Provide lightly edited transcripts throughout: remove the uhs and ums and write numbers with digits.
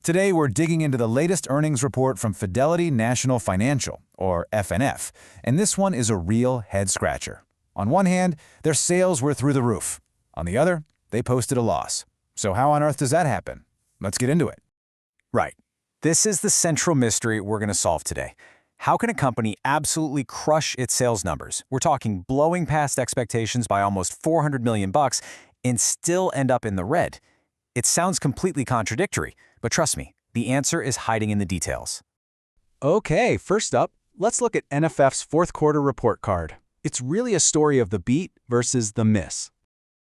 Today, we're digging into the latest earnings report from Fidelity National Financial, or FNF, and this one is a real head-scratcher. On one hand, their sales were through the roof. On the other, they posted a loss. So how on earth does that happen? Let's get into it. Right. This is the central mystery we're going to solve today. How can a company absolutely crush its sales numbers? We're talking blowing past expectations by almost $400 million and still end up in the red. It sounds completely contradictory, but trust me, the answer is hiding in the details. Okay, first up, let's look at NFF's fourth quarter report card. It's really a story of the beat versus the miss.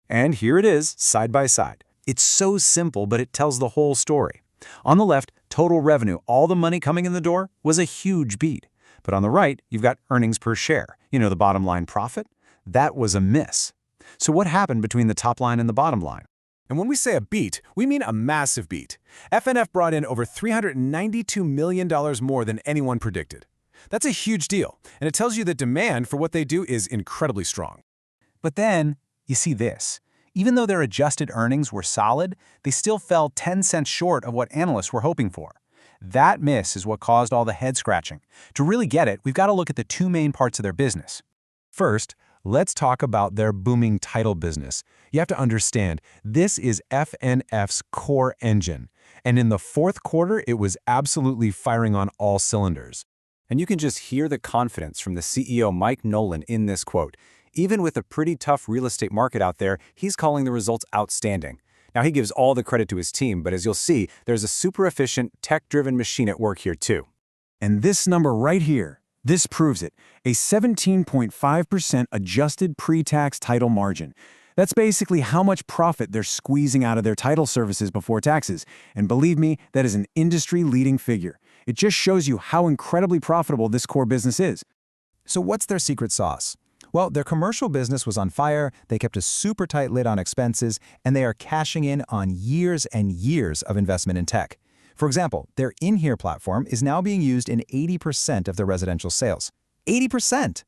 And here it is, side by side. It's so simple, but it tells the whole story. On the left, total revenue, all the money coming in the door, was a huge beat. But on the right, you've got earnings per share. You know, the bottom line profit? That was a miss. So what happened between the top line and the bottom line? And when we say a beat, we mean a massive beat. FNF brought in over $392 million more than anyone predicted. That's a huge deal, and it tells you that demand for what they do is incredibly strong. But then, you see this. Even though their adjusted earnings were solid, they still fell 10 cents short of what analysts were hoping for. That miss is what caused all the head-scratching. To really get it, we've got to look at the two main parts of their business. First, let's talk about their booming title business. You have to understand, this is FNF's core engine. And in the fourth quarter, it was absolutely firing on all cylinders. And you can just hear the confidence from the CEO Mike Nolan in this quote. Even with a pretty tough real estate market out there, he's calling the results outstanding. Now, he gives all the credit to his team, but as you'll see, there's a super efficient, tech-driven machine at work here too. And this number right here, this proves it, a 17.5% adjusted pre-tax title margin. That's basically how much profit they're squeezing out of their title services before taxes. And believe me, that is an industry-leading figure. It just shows you how incredibly profitable this core business is. So what's their secret sauce? Well, their commercial business was on fire, they kept a super tight lid on expenses, and they are cashing in on years and years of investment in tech. For example, their in-here platform is now being used in 80% of their residential sales. 80%!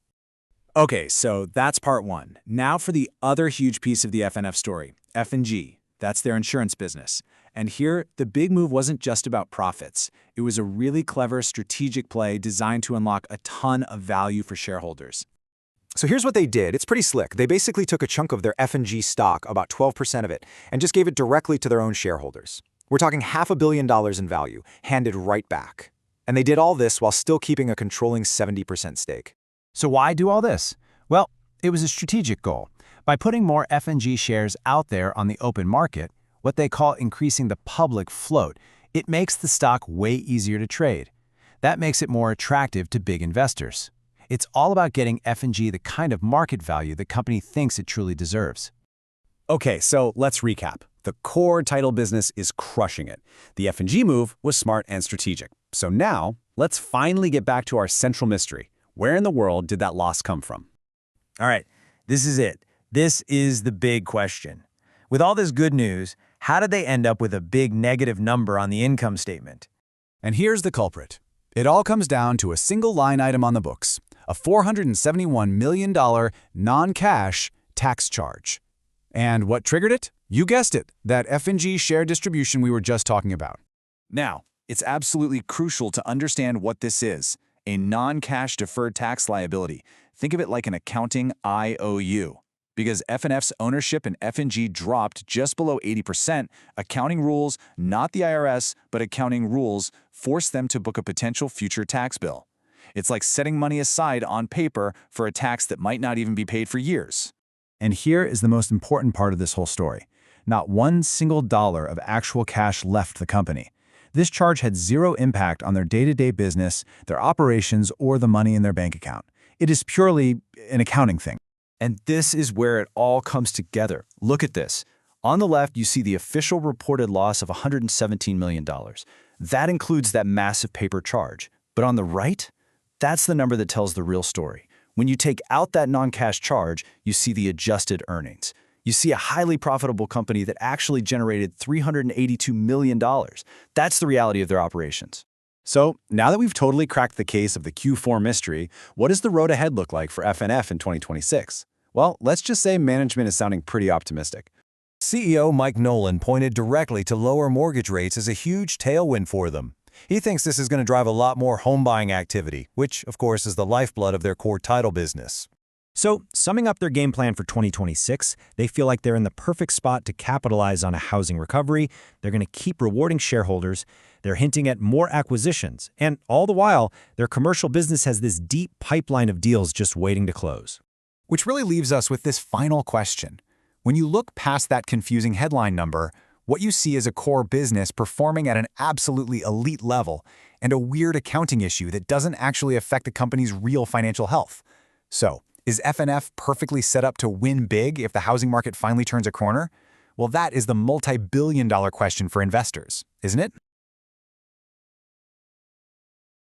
Okay, so that's part one. Now for the other huge piece of the FNF story, F&G. That's their insurance business. And here, the big move wasn't just about profits. It was a really clever strategic play designed to unlock a ton of value for shareholders. So here's what they did. It's pretty slick. They basically took a chunk of their F&G stock, about 12% of it, and just gave it directly to their own shareholders. We're talking $500 million in value, handed right back. And they did all this while still keeping a controlling 70% stake. So why do all this? Well, it was a strategic goal. By putting more F&G shares out there on the open market, what they call increasing the public float, it makes the stock way easier to trade. That makes it more attractive to big investors. It's all about getting F&G the kind of market value the company thinks it truly deserves. Okay, so let's recap. The core title business is crushing it. The F&G move was smart and strategic. So now, let's finally get back to our central mystery. Where in the world did that loss come from? All right, this is it. This is the big question. With all this good news, how did they end up with a big negative number on the income statement? And here's the culprit. It all comes down to a single line item on the books, a $471 million non-cash tax charge. And what triggered it? You guessed it, that F&G share distribution we were just talking about. Now, it's absolutely crucial to understand what this is, a non-cash deferred tax liability. Think of it like an accounting IOU. Because FNF's ownership in F&G dropped just below 80%, accounting rules, not the IRS, but accounting rules, forced them to book a potential future tax bill. It's like setting money aside on paper for a tax that might not even be paid for years. And here is the most important part of this whole story. Not one single dollar of actual cash left the company. This charge had zero impact on their day-to-day business, their operations, or the money in their bank account. It is purely an accounting thing. And this is where it all comes together. Look at this. On the left, you see the official reported loss of $117 million. That includes that massive paper charge. But on the right, that's the number that tells the real story. When you take out that non-cash charge, you see the adjusted earnings. You see a highly profitable company that actually generated $382 million. That's the reality of their operations. So, now that we've totally cracked the case of the Q4 mystery, what does the road ahead look like for FNF in 2026? Well, let's just say management is sounding pretty optimistic. CEO Mike Nolan pointed directly to lower mortgage rates as a huge tailwind for them. He thinks this is going to drive a lot more home buying activity, which, of course, is the lifeblood of their core title business. So, summing up their game plan for 2026, they feel like they're in the perfect spot to capitalize on a housing recovery. They're going to keep rewarding shareholders. They're hinting at more acquisitions. And all the while, their commercial business has this deep pipeline of deals just waiting to close. Which really leaves us with this final question. When you look past that confusing headline number, what you see is a core business performing at an absolutely elite level and a weird accounting issue that doesn't actually affect the company's real financial health. So, is FNF perfectly set up to win big if the housing market finally turns a corner? Well, that is the multi-billion-dollar question for investors, isn't it?